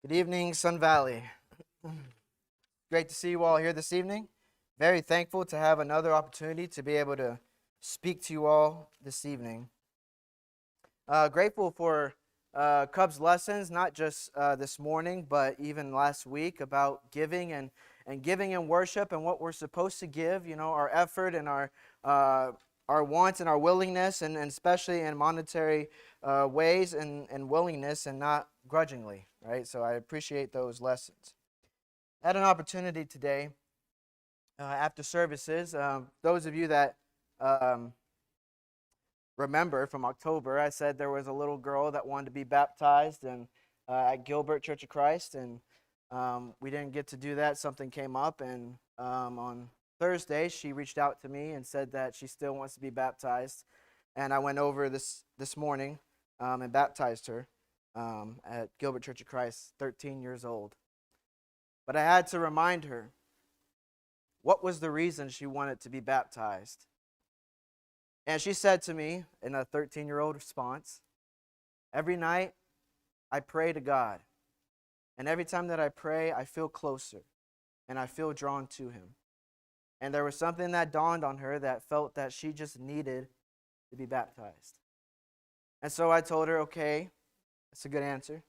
Good evening, Sun Valley. Great to see you all here this evening. Very thankful to have another opportunity to be able to speak to you all this evening. Grateful for Cubs lessons, not just this morning, but even last week about giving and giving in worship and what we're supposed to give. You know, our effort and our wants and our willingness, and especially in monetary ways and willingness, and not grudgingly. Right. So I appreciate those lessons. I had an opportunity today after services. Those of you that um, remember from October, I said there was a little girl that wanted to be baptized and at Gilbert Church of Christ, and we didn't get to do that. Something came up, and on Thursday she reached out to me and said that she still wants to be baptized, and I went over this morning and baptized her at Gilbert Church of Christ, 13 years old. But I had to remind her what was the reason she wanted to be baptized. And she said to me in a 13-year-old response, every night I pray to God. And every time that I pray, I feel closer and I feel drawn to Him. And there was something that dawned on her that felt that she just needed to be baptized. And so I told her, okay, that's a good answer.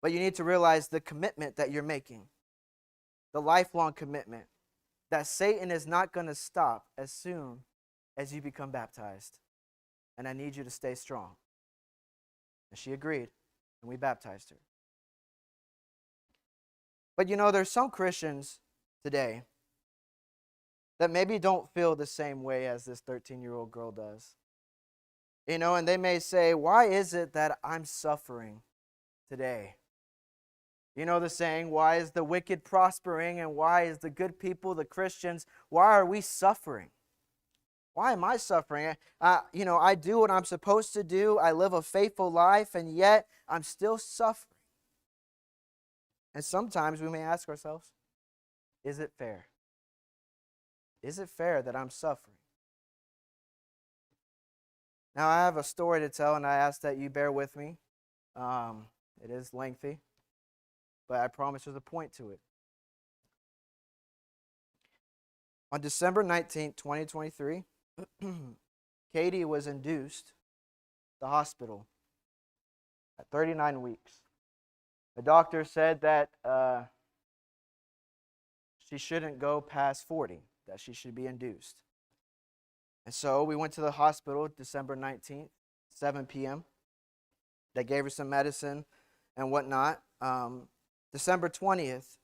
But you need to realize the commitment that you're making, the lifelong commitment, that Satan is not going to stop as soon as you become baptized. And I need you to stay strong. And she agreed, and we baptized her. But you know, there's some Christians today that maybe don't feel the same way as this 13-year-old girl does. You know, and they may say, why is it that I'm suffering today? You know the saying, why is the wicked prospering and why is the good people, the Christians, why are we suffering? Why am I suffering? I do what I'm supposed to do. I live a faithful life, and yet I'm still suffering. And sometimes we may ask ourselves, is it fair? Is it fair that I'm suffering? Now, I have a story to tell, and I ask that you bear with me. It is lengthy, but I promise there's a point to it. On December 19th, 2023, Katie was induced at the hospital at 39 weeks. The doctor said that she shouldn't go past 40, that she should be induced. And so we went to the hospital December 19th, 7 p.m. They gave her some medicine and whatnot. December 20th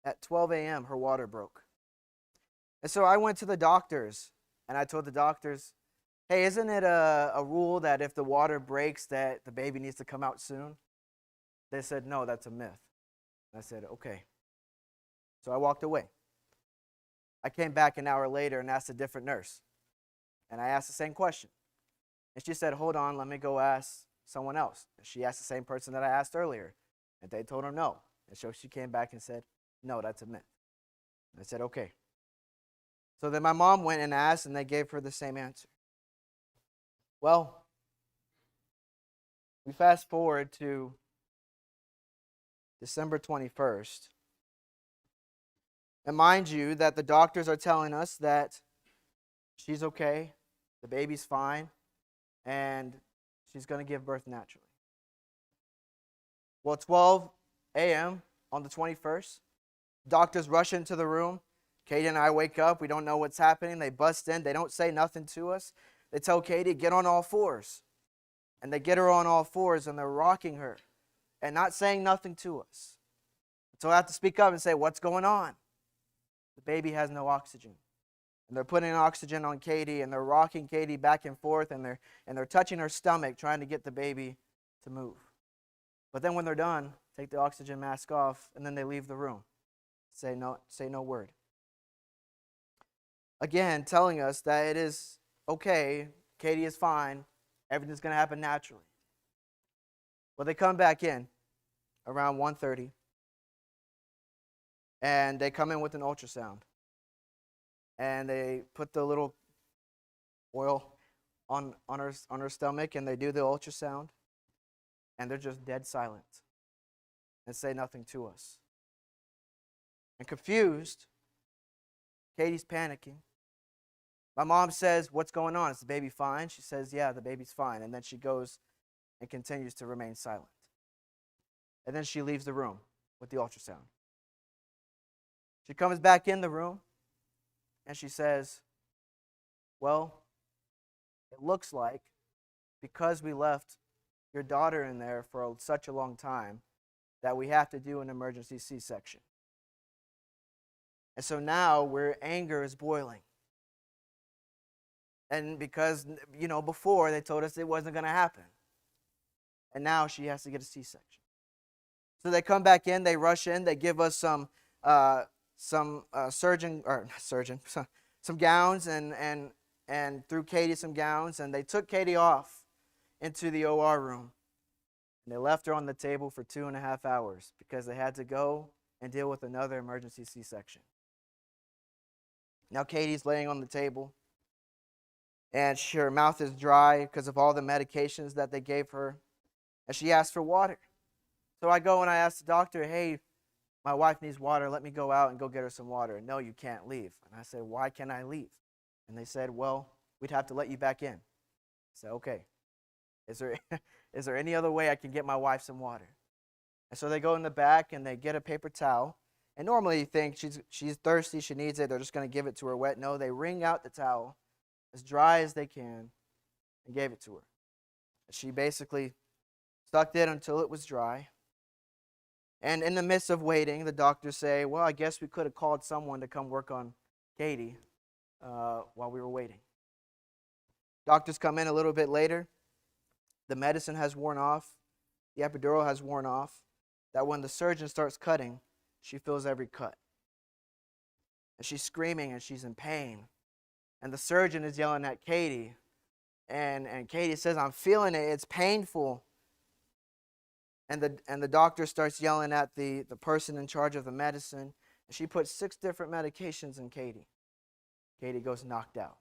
at 12 a.m., her water broke. And so I went to the doctors, and I told the doctors, hey, isn't it a rule that if the water breaks that the baby needs to come out soon? They said, no, that's a myth. And I said, okay. So I walked away. I came back an hour later and asked a different nurse. And I asked the same question. And she said, hold on, let me go ask someone else. And she asked the same person that I asked earlier. And they told her no. And so she came back and said, no, that's a myth. And I said, okay. So then my mom went and asked, and they gave her the same answer. Well, we fast forward to December 21st. And mind you that the doctors are telling us that she's okay, the baby's fine, and she's going to give birth naturally. Well, 12 a.m. on the 21st, doctors rush into the room. Katie and I wake up. We don't know what's happening. They bust in. They don't say nothing to us. They tell Katie, get on all fours. And they get her on all fours, and they're rocking her and not saying nothing to us. So I have to speak up and say, what's going on? The baby has no oxygen. And they're putting oxygen on Katie, and they're rocking Katie back and forth, and they're touching her stomach, trying to get the baby to move. But then when they're done, take the oxygen mask off, and then they leave the room. Say no word. Again, telling us that it is okay, Katie is fine, everything's going to happen naturally. Well, they come back in around 1:30, and they come in with an ultrasound. And they put the little oil on her stomach, and they do the ultrasound, and they're just dead silent. and say nothing to us. And confused, Katie's panicking. My mom says, "What's going on? Is the baby fine?" She says, "Yeah, the baby's fine." And then she goes and continues to remain silent. And then she leaves the room with the ultrasound. She comes back in the room and she says, "Well, it looks like because we left your daughter in there for such a long time that we have to do an emergency C-section." And so now where anger is boiling. And because, before they told us it wasn't going to happen. And now she has to get a C-section. So they come back in, they rush in, they give us some gowns and threw Katie some gowns, and they took Katie off into the OR room. And they left her on the table for 2.5 hours because they had to go and deal with another emergency C-section. Now Katie's laying on the table, and her mouth is dry because of all the medications that they gave her, and she asked for water. So I go and I ask the doctor, "Hey, my wife needs water. Let me go out and go get her some water." "No, you can't leave." And I said, "Why can't I leave?" And they said, "Well, we'd have to let you back in." I said, "Okay. Is there any other way I can get my wife some water?" And so they go in the back and they get a paper towel. And normally you think she's thirsty, she needs it, they're just going to give it to her wet. No, they wring out the towel as dry as they can and gave it to her. She basically sucked it until it was dry. And in the midst of waiting, the doctors say, "Well, I guess we could have called someone to come work on Katie while we were waiting." Doctors come in a little bit later. The medicine has worn off. The epidural has worn off. That when the surgeon starts cutting, she feels every cut. And she's screaming and she's in pain. And the surgeon is yelling at Katie. And Katie says, "I'm feeling it. It's painful." And the doctor starts yelling at the person in charge of the medicine. And she puts 6 different medications in Katie. Katie goes knocked out.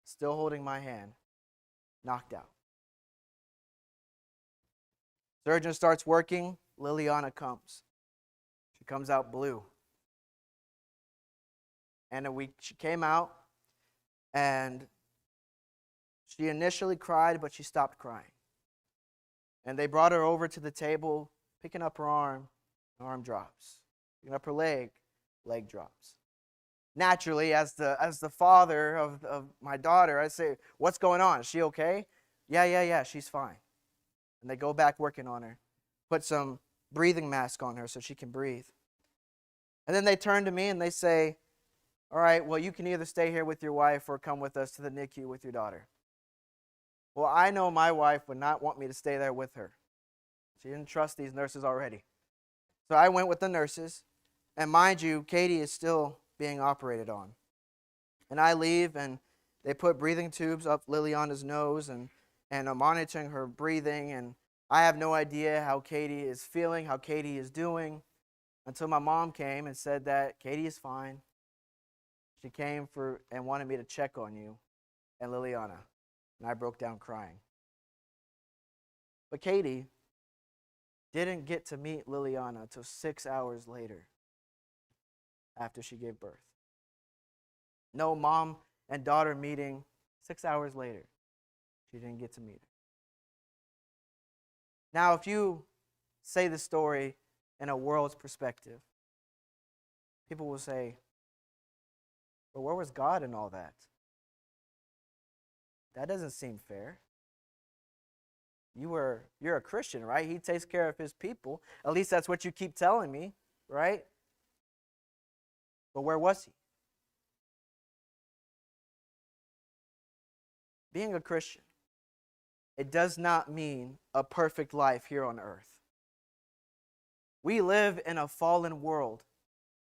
Still holding my hand, knocked out. Surgeon starts working. Liliana comes. She comes out blue. And she came out, and she initially cried, but she stopped crying. And they brought her over to the table, picking up her arm drops. Picking up her leg drops. Naturally, as the father of my daughter, I say, "What's going on? Is she okay?" Yeah, she's fine. And they go back working on her, put some breathing mask on her so she can breathe. And then they turn to me and they say, "All right, well, you can either stay here with your wife or come with us to the NICU with your daughter." Well, I know my wife would not want me to stay there with her. She didn't trust these nurses already. So I went with the nurses. And mind you, Katie is still being operated on. And I leave, and they put breathing tubes up Liliana's nose and are monitoring her breathing. And I have no idea how Katie is feeling, how Katie is doing, until my mom came and said that Katie is fine. She came and wanted me to check on you and Liliana. And I broke down crying. But Katie didn't get to meet Liliana until 6 hours later after she gave birth. No mom and daughter meeting. 6 hours later, she didn't get to meet her. Now, if you say the story in a world's perspective, people will say, "But where was God in all that? That doesn't seem fair. You're a Christian, right? He takes care of his people. At least that's what you keep telling me, right? But where was he?" Being a Christian, it does not mean a perfect life here on earth. We live in a fallen world,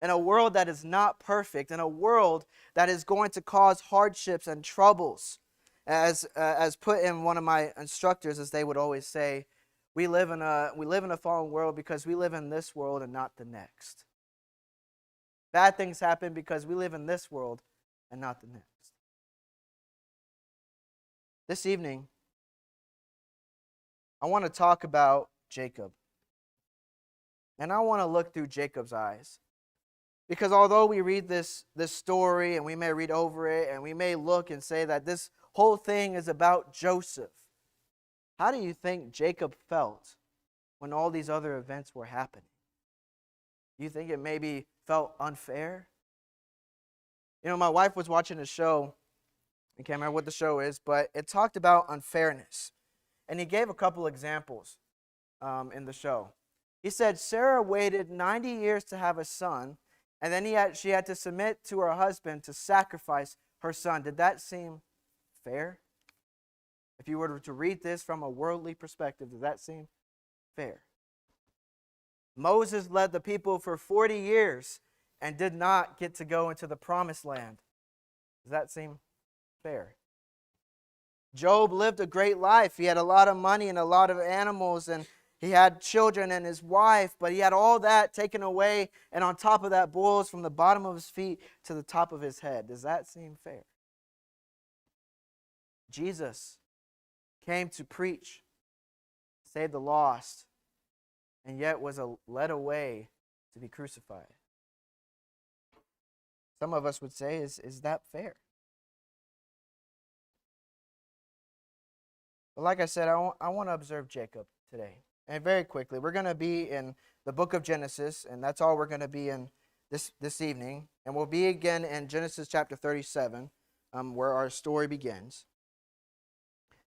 in a world that is not perfect, in a world that is going to cause hardships and troubles. As put in one of my instructors, as they would always say, we live in a fallen world because we live in this world and not the next. Bad things happen because we live in this world and not the next. This evening, I want to talk about Jacob. And I want to look through Jacob's eyes. Because although we read this story and we may read over it and we may look and say that this whole thing is about Joseph, how do you think Jacob felt when all these other events were happening? Do you think it maybe felt unfair? You know, my wife was watching a show. I can't remember what the show is, but it talked about unfairness. And he gave a couple examples in the show. He said Sarah waited 90 years to have a son, and then she had to submit to her husband to sacrifice her son. Did that seem fair? If you were to read this from a worldly perspective, does that seem fair? Moses led the people for 40 years and did not get to go into the promised land. Does that seem fair? Job lived a great life. He had a lot of money and a lot of animals, and he had children and his wife, but he had all that taken away, and on top of that, boils from the bottom of his feet to the top of his head. Does that seem fair? Jesus came to preach, save the lost, and yet was led away to be crucified. Some of us would say, is that fair? But like I said, I want to observe Jacob today. And very quickly, we're going to be in the book of Genesis, and that's all we're going to be in this evening. And we'll be again in Genesis chapter 37, where our story begins.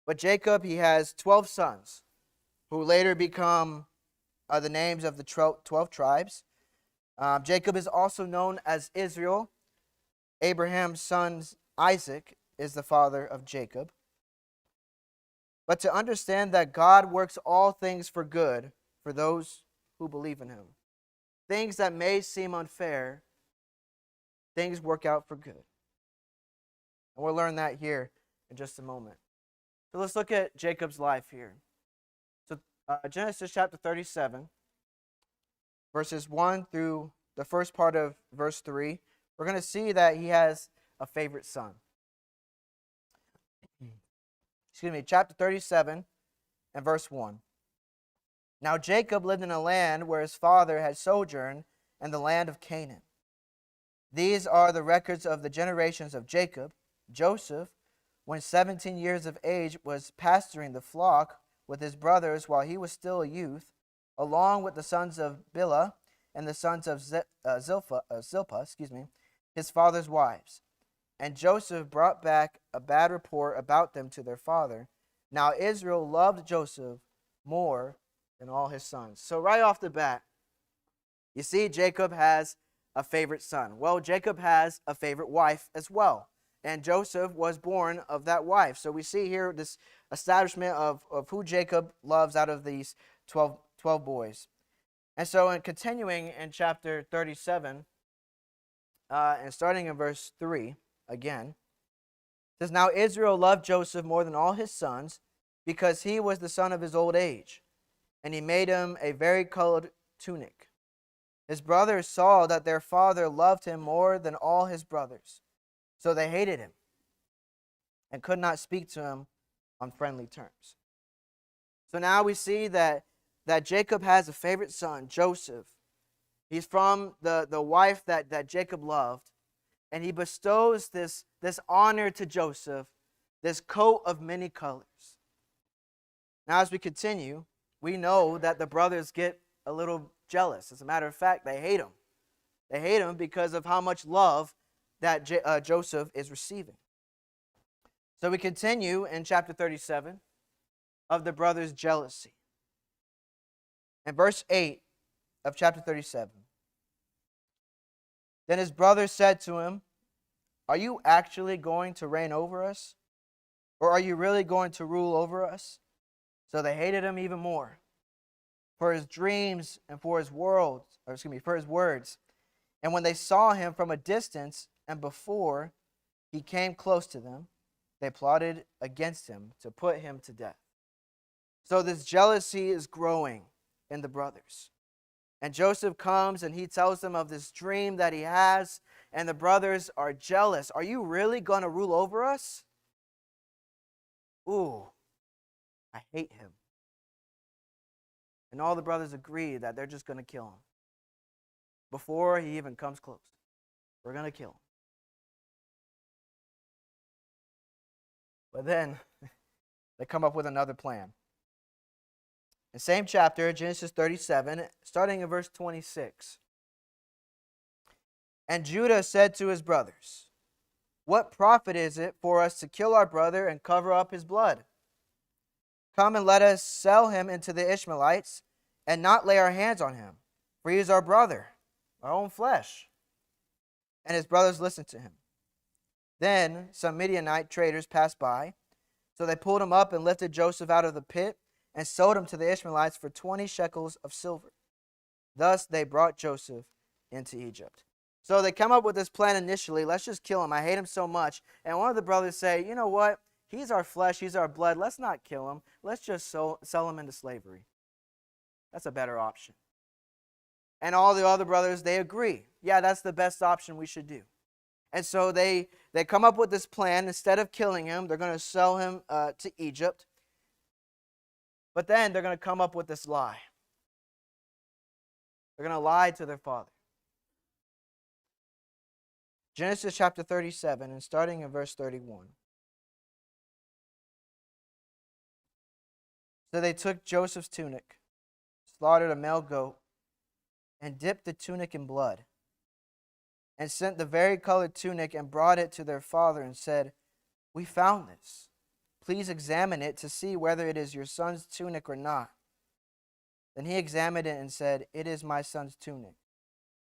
But Jacob, he has 12 sons, who later become the names of the 12 tribes. Jacob is also known as Israel. Abraham's son Isaac is the father of Jacob. But to understand that God works all things for good for those who believe in him. Things that may seem unfair, things work out for good. And we'll learn that here in just a moment. So let's look at Jacob's life here. So Genesis chapter 37, verses 1 through the first part of verse 3, we're going to see that he has a favorite son. Chapter 37 and verse 1. Now Jacob lived in a land where his father had sojourned, in the land of Canaan. These are the records of the generations of Jacob. Joseph, when 17 years of age, was pasturing the flock with his brothers while he was still a youth, along with the sons of Bilhah and the sons of Zilpah, his father's wives. And Joseph brought back a bad report about them to their father. Now Israel loved Joseph more than all his sons. So right off the bat, you see Jacob has a favorite son. Well, Jacob has a favorite wife as well. And Joseph was born of that wife. So we see here this establishment of who Jacob loves out of these 12 boys. And so in continuing in chapter 37, and starting in verse 3, again, it says, Now Israel loved Joseph more than all his sons, because he was the son of his old age, and he made him a varicolored tunic. His brothers saw that their father loved him more than all his brothers, so they hated him and could not speak to him on friendly terms. So now we see that Jacob has a favorite son, Joseph. He's from the wife that Jacob loved. And he bestows this honor to Joseph, this coat of many colors. Now, as we continue, we know that the brothers get a little jealous. As a matter of fact, they hate him. They hate him because of how much love that Joseph is receiving. So we continue in chapter 37 of the brothers' jealousy. In verse 8 of chapter 37. Then his brothers said to him, Are you actually going to reign over us? Or are you really going to rule over us? So they hated him even more for his dreams and for his words. And when they saw him from a distance and before he came close to them, they plotted against him to put him to death. So this jealousy is growing in the brothers. And Joseph comes and he tells them of this dream that he has, and the brothers are jealous. Are you really going to rule over us? Ooh, I hate him. And all the brothers agree that they're just going to kill him. Before he even comes close, we're going to kill him. But then they come up with another plan. The same chapter, Genesis 37, starting in verse 26. And Judah said to his brothers, what profit is it for us to kill our brother and cover up his blood? Come and let us sell him into the Ishmaelites and not lay our hands on him, for he is our brother, our own flesh. And his brothers listened to him. Then some Midianite traders passed by, so they pulled him up and lifted Joseph out of the pit and sold him to the Ishmaelites for 20 shekels of silver. Thus they brought Joseph into Egypt. So they come up with this plan initially. Let's just kill him. I hate him so much. And one of the brothers say, you know what? He's our flesh. He's our blood. Let's not kill him. Let's just sell him into slavery. That's a better option. And all the other brothers, they agree. Yeah, that's the best option we should do. And so they come up with this plan. Instead of killing him, they're going to sell him to Egypt. But then they're going to come up with this lie. They're going to lie to their father. Genesis chapter 37, and starting in verse 31. So they took Joseph's tunic, slaughtered a male goat, and dipped the tunic in blood, and sent the varicolored tunic and brought it to their father and said, we found this. Please examine it to see whether it is your son's tunic or not. Then he examined it and said, it is my son's tunic.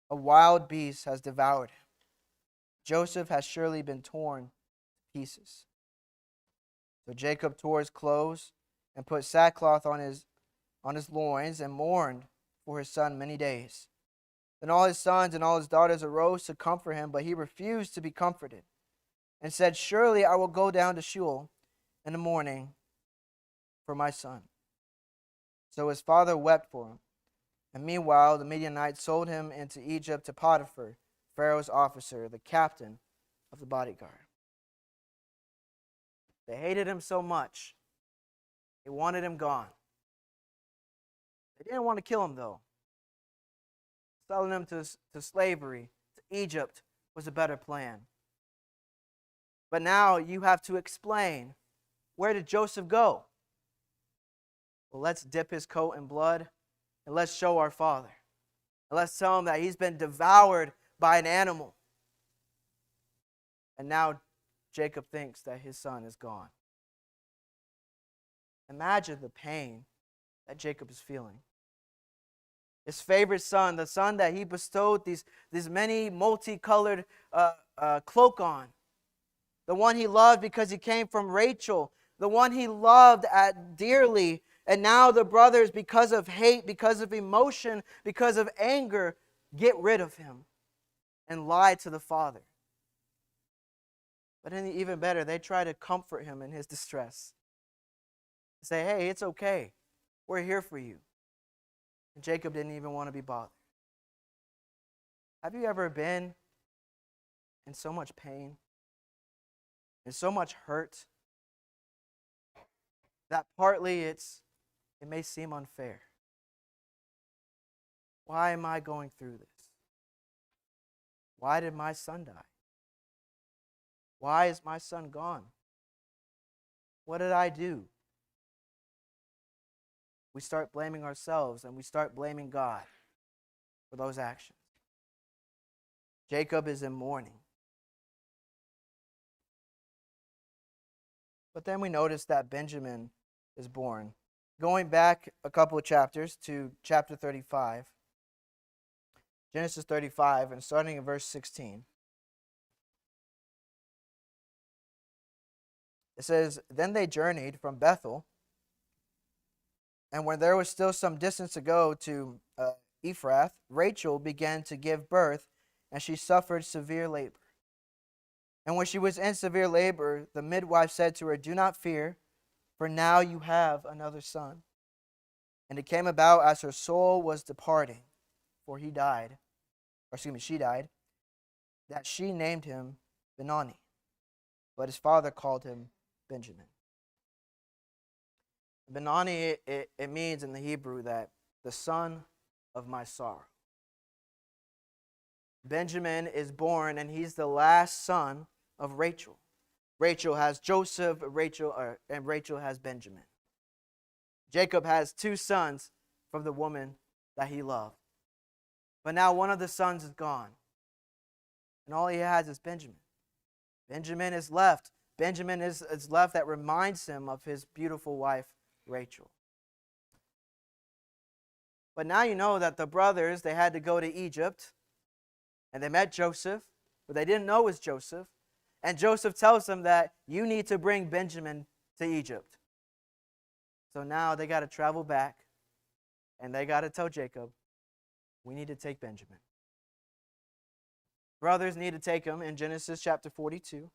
A wild beast has devoured him. Joseph has surely been torn to pieces. So Jacob tore his clothes and put sackcloth on his loins and mourned for his son many days. Then all his sons and all his daughters arose to comfort him, but he refused to be comforted and said, surely I will go down to Sheol in the morning for my son. So his father wept for him. And meanwhile, the Midianites sold him into Egypt to Potiphar, Pharaoh's officer, the captain of the bodyguard. They hated him so much, they wanted him gone. They didn't want to kill him, though. Selling him to slavery, to Egypt, was a better plan. But now you have to explain, where did Joseph go? Well, let's dip his coat in blood, and let's show our father. And let's tell him that he's been devoured by an animal. And now Jacob thinks that his son is gone. Imagine the pain that Jacob is feeling. His favorite son, the son that he bestowed these many multicolored cloak on. The one he loved because he came from Rachel. The one he loved dearly. And now the brothers, because of hate, because of emotion, because of anger, get rid of him and lie to the father. But even better, they try to comfort him in his distress. Say, hey, it's okay. We're here for you. And Jacob didn't even want to be bothered. Have you ever been in so much pain and so much hurt that partly it may seem unfair? Why am I going through this? Why did my son die? Why is my son gone? What did I do? We start blaming ourselves and we start blaming God for those actions. Jacob is in mourning. But then we notice that Benjamin is born. Going back a couple of chapters to chapter 35, Genesis 35, and starting in verse 16. It says, then they journeyed from Bethel, and when there was still some distance to go to Ephrath, Rachel began to give birth, and she suffered severe labor. And when she was in severe labor, the midwife said to her, do not fear, for now you have another son. And it came about as her soul was departing, for she died, that she named him Benoni, but his father called him Benjamin. Benoni, it means in the Hebrew that the son of my sorrow. Benjamin is born, and he's the last son of Rachel. Rachel has Joseph, and Rachel has Benjamin. Jacob has two sons from the woman that he loved. But now one of the sons is gone, and all he has is Benjamin. Benjamin is left. Benjamin is left that reminds him of his beautiful wife, Rachel. But now you know that the brothers, they had to go to Egypt, and they met Joseph, but they didn't know it was Joseph. And Joseph tells them that you need to bring Benjamin to Egypt. So now they got to travel back, and they got to tell Jacob, we need to take Benjamin. Brothers need to take him in Genesis chapter 42,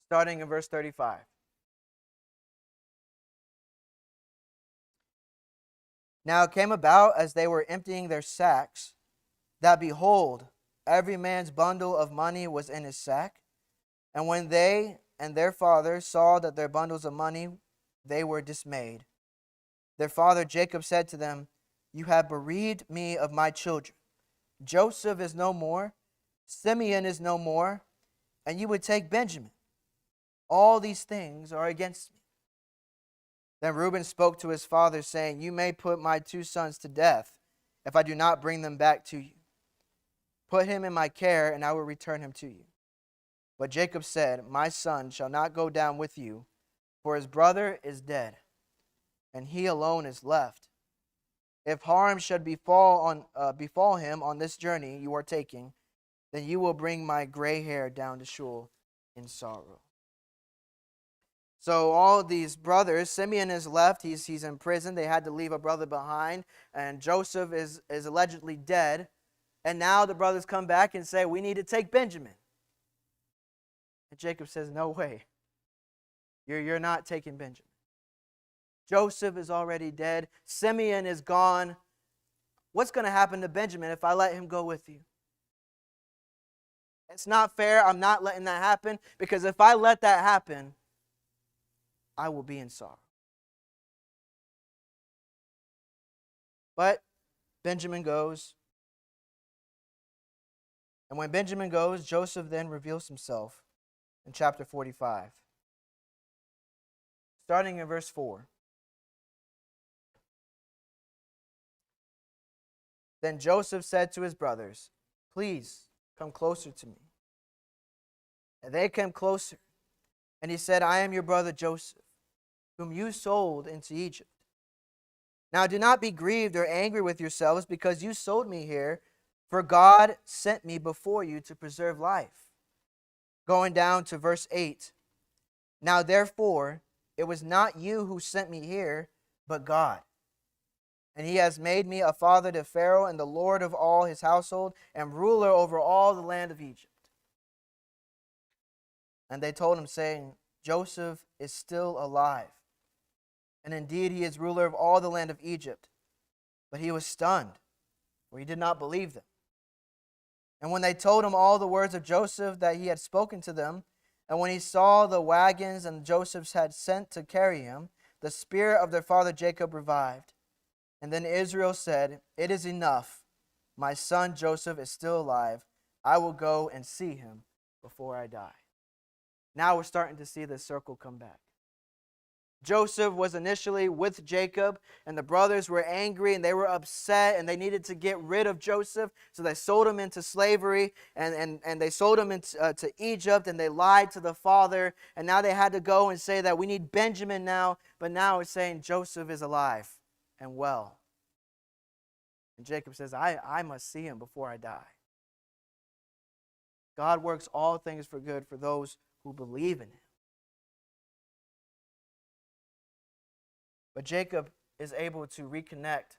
starting in verse 35. Now it came about as they were emptying their sacks, that behold, every man's bundle of money was in his sack. And when they and their father saw that their bundles of money, they were dismayed. Their father Jacob said to them, you have bereaved me of my children. Joseph is no more, Simeon is no more, and you would take Benjamin. All these things are against me. Then Reuben spoke to his father, saying, you may put my two sons to death, if I do not bring them back to you. Put him in my care, and I will return him to you. But Jacob said, my son shall not go down with you, for his brother is dead, and he alone is left. If harm should befall him on this journey you are taking, then you will bring my gray hair down to Sheol in sorrow. So all these brothers, Simeon is left. He's in prison. They had to leave a brother behind. And Joseph is allegedly dead. And now the brothers come back and say, we need to take Benjamin. And Jacob says, no way. You're not taking Benjamin. Joseph is already dead. Simeon is gone. What's going to happen to Benjamin if I let him go with you? It's not fair. I'm not letting that happen, because if I let that happen, I will be in sorrow. But Benjamin goes. And when Benjamin goes, Joseph then reveals himself in chapter 45. Starting in verse 4. Then Joseph said to his brothers, please come closer to me. And they came closer. And he said, I am your brother Joseph, whom you sold into Egypt. Now do not be grieved or angry with yourselves because you sold me here, for God sent me before you to preserve life. Going down to verse 8. Now therefore, it was not you who sent me here, but God. And he has made me a father to Pharaoh and the Lord of all his household and ruler over all the land of Egypt. And they told him, saying, Joseph is still alive. And indeed he is ruler of all the land of Egypt. But he was stunned, for he did not believe them. And when they told him all the words of Joseph that he had spoken to them, and when he saw the wagons and Joseph's had sent to carry him, the spirit of their father Jacob revived. And then Israel said, it is enough. My son Joseph is still alive. I will go and see him before I die. Now we're starting to see the circle come back. Joseph was initially with Jacob, and the brothers were angry and they were upset and they needed to get rid of Joseph. So they sold him into slavery and they sold him to Egypt, and they lied to the father. And now they had to go and say that we need Benjamin now. But now it's saying Joseph is alive and well. And Jacob says, I must see him before I die. God works all things for good for those who believe in him. But Jacob is able to reconnect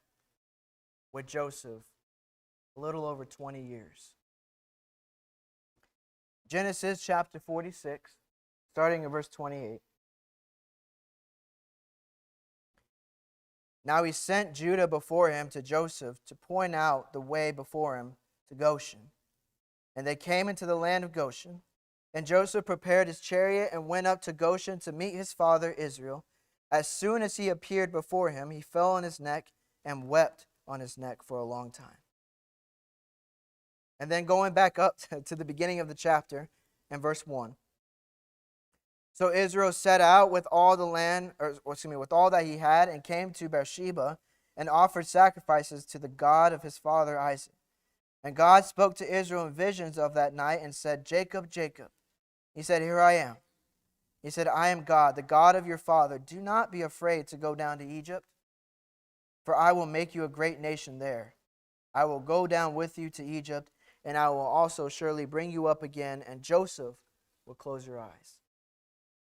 with Joseph a little over 20 years. Genesis chapter 46, starting in verse 28. Now he sent Judah before him to Joseph to point out the way before him to Goshen. And they came into the land of Goshen. And Joseph prepared his chariot and went up to Goshen to meet his father Israel. As soon as he appeared before him, he fell on his neck and wept on his neck for a long time. And then going back up to the beginning of the chapter in verse 1. So Israel set out with all the land, with all that he had, and came to Beersheba and offered sacrifices to the God of his father Isaac. And God spoke to Israel in visions of that night and said, Jacob, Jacob. He said, Here I am. He said, I am God, the God of your father. Do not be afraid to go down to Egypt, for I will make you a great nation there. I will go down with you to Egypt, and I will also surely bring you up again, and Joseph will close your eyes.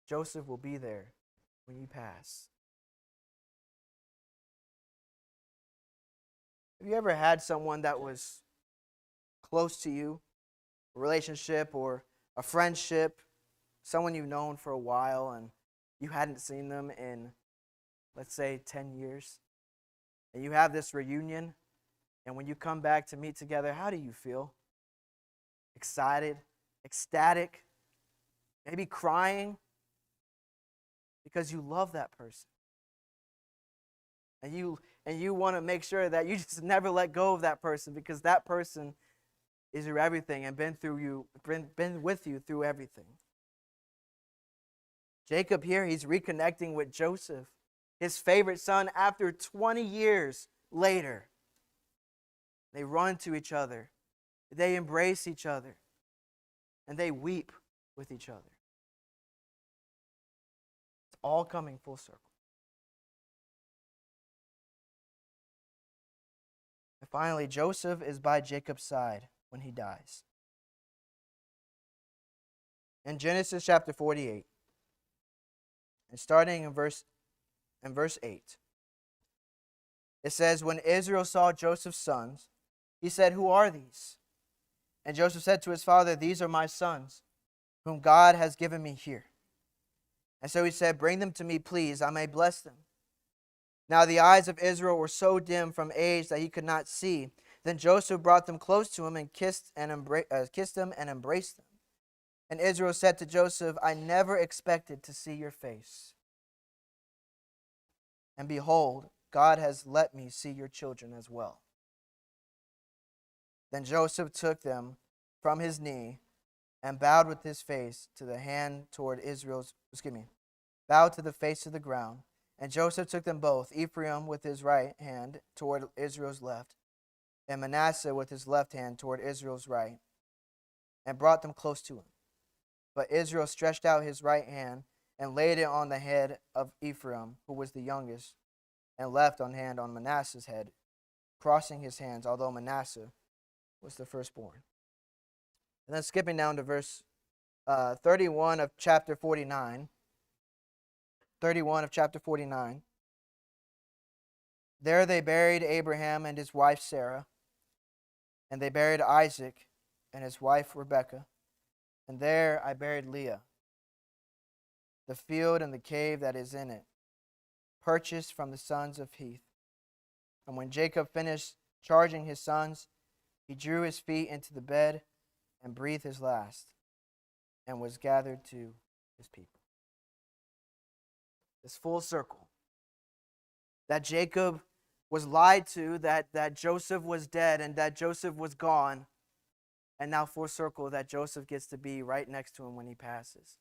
Joseph will be there when you pass. Have you ever had someone that was close to you, a relationship or a friendship, someone you've known for a while and you hadn't seen them in, let's say, 10 years? And you have this reunion, and when you come back to meet together, how do you feel? Excited, ecstatic, maybe crying, because you love that person. And you want to make sure that you just never let go of that person, because that person is your everything and been with you through everything. Jacob here, he's reconnecting with Joseph, his favorite son, after 20 years later. They run to each other. They embrace each other. And they weep with each other. It's all coming full circle. And finally, Joseph is by Jacob's side when he dies. In Genesis chapter 48, and starting in verse 8, it says, When Israel saw Joseph's sons, he said, Who are these? And Joseph said to his father, These are my sons, whom God has given me here. And so he said, Bring them to me, please, I may bless them. Now the eyes of Israel were so dim from age that he could not see. Then Joseph brought them close to him and kissed them and embraced them. And Israel said to Joseph, I never expected to see your face. And behold, God has let me see your children as well. Then Joseph took them from his knee and bowed with his face to the hand toward bowed to the face to the ground. And Joseph took them both, Ephraim with his right hand toward Israel's left, and Manasseh with his left hand toward Israel's right, and brought them close to him. But Israel stretched out his right hand and laid it on the head of Ephraim, who was the youngest, and left on hand on Manasseh's head, crossing his hands, although Manasseh was the firstborn. And then skipping down to verse 31 of chapter 49. 31 of chapter 49. There they buried Abraham and his wife Sarah, and they buried Isaac and his wife Rebekah, and there I buried Leah. The field and the cave that is in it, purchased from the sons of Heth. And when Jacob finished charging his sons, he drew his feet into the bed and breathed his last, and was gathered to his people. This full circle. That Jacob was lied to, that Joseph was dead and that Joseph was gone. And now full circle that Joseph gets to be right next to him when he passes.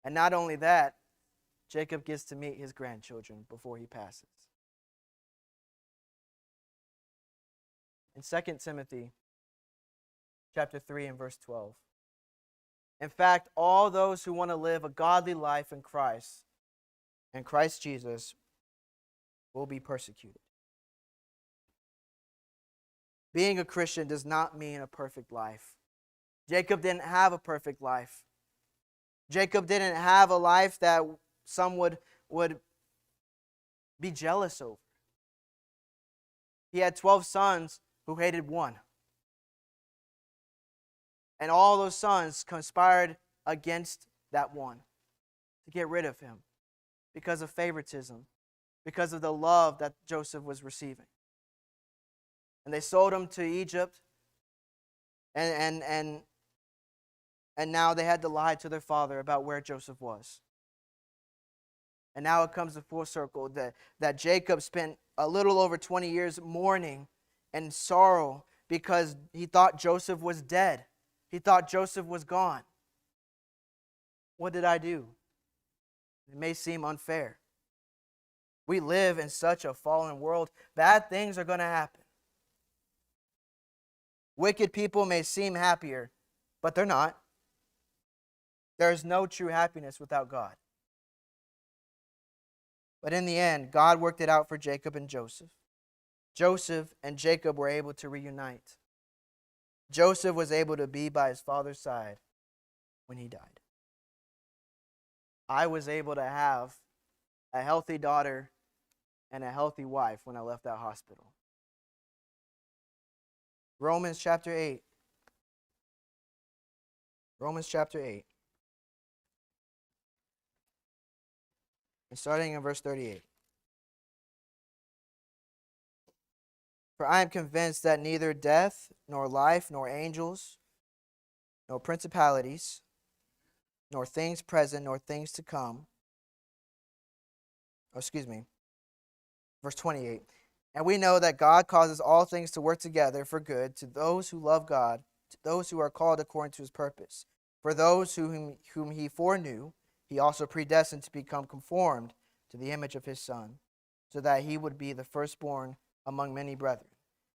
And not only that, Jacob gets to meet his grandchildren before he passes. In 2 Timothy chapter 3 and verse 12. In fact, all those who want to live a godly life in Christ Jesus will be persecuted. Being a Christian does not mean a perfect life. Jacob didn't have a perfect life. Jacob didn't have a life that some would be jealous over. He had 12 sons who hated one. And all those sons conspired against that one to get rid of him because of favoritism, because of the love that Joseph was receiving. And they sold him to Egypt, and now they had to lie to their father about where Joseph was. And now it comes to full circle that Jacob spent a little over 20 years mourning and sorrow because he thought Joseph was dead. He thought Joseph was gone. What did I do? It may seem unfair. We live in such a fallen world. Bad things are going to happen. Wicked people may seem happier, but they're not. There is no true happiness without God. But in the end, God worked it out for Jacob and Joseph. Joseph and Jacob were able to reunite. Joseph was able to be by his father's side when he died. I was able to have a healthy daughter and a healthy wife when I left that hospital. Romans chapter 8. Romans chapter 8. And starting in verse 38. For I am convinced that neither death, nor life, nor angels, nor principalities, nor things present, nor things to come. Verse 28. And we know that God causes all things to work together for good to those who love God, to those who are called according to his purpose. For those whom he foreknew, he also predestined to become conformed to the image of his Son, so that he would be the firstborn among many brethren.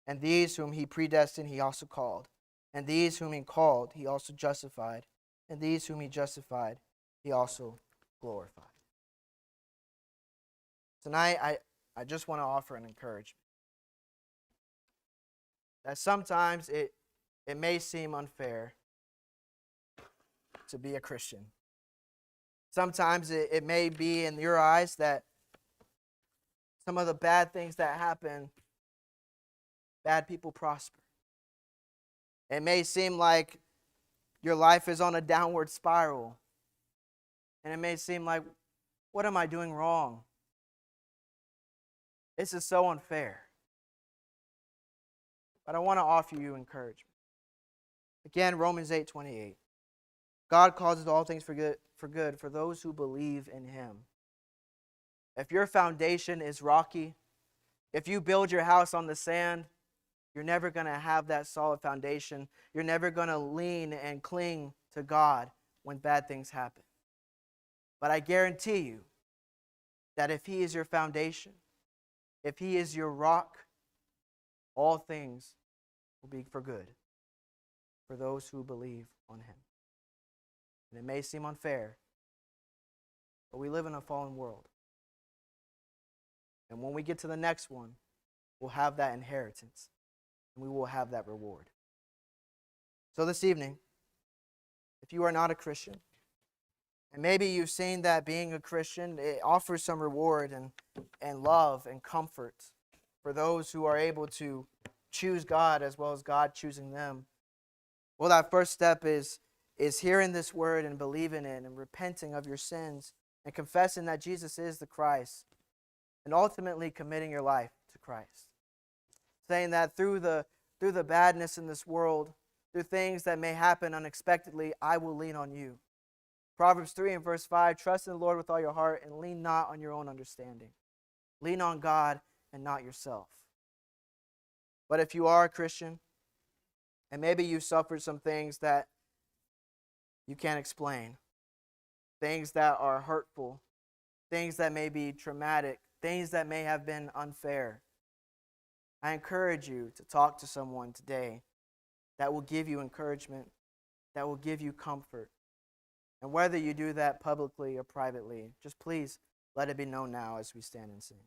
And these whom he predestined, he also called. And these whom he called, he also justified. And these whom he justified, he also glorified. Tonight, I just want to offer an encouragement. That sometimes it may seem unfair to be a Christian. Sometimes it may be in your eyes that some of the bad things that happen, bad people prosper. It may seem like your life is on a downward spiral. And it may seem like, what am I doing wrong? This is so unfair. But I want to offer you encouragement. Again, Romans 8:28. God causes all things for good for those who believe in him. If your foundation is rocky, if you build your house on the sand, you're never going to have that solid foundation. You're never going to lean and cling to God when bad things happen. But I guarantee you that if he is your foundation, if he is your rock, all things will be for good for those who believe on him. And it may seem unfair, but we live in a fallen world. And when we get to the next one, we'll have that inheritance, and we will have that reward. So this evening, if you are not a Christian, and maybe you've seen that being a Christian, it offers some reward and love and comfort for those who are able to choose God as well as God choosing them. Well, that first step is hearing this word and believing it and repenting of your sins and confessing that Jesus is the Christ and ultimately committing your life to Christ. Saying that through the badness in this world, through things that may happen unexpectedly, I will lean on you. Proverbs 3 and verse 5, trust in the Lord with all your heart and lean not on your own understanding. Lean on God and not yourself. But if you are a Christian, and maybe you suffered some things that you can't explain, things that are hurtful, things that may be traumatic, things that may have been unfair, I encourage you to talk to someone today that will give you encouragement, that will give you comfort. And whether you do that publicly or privately, just please let it be known now as we stand and sing.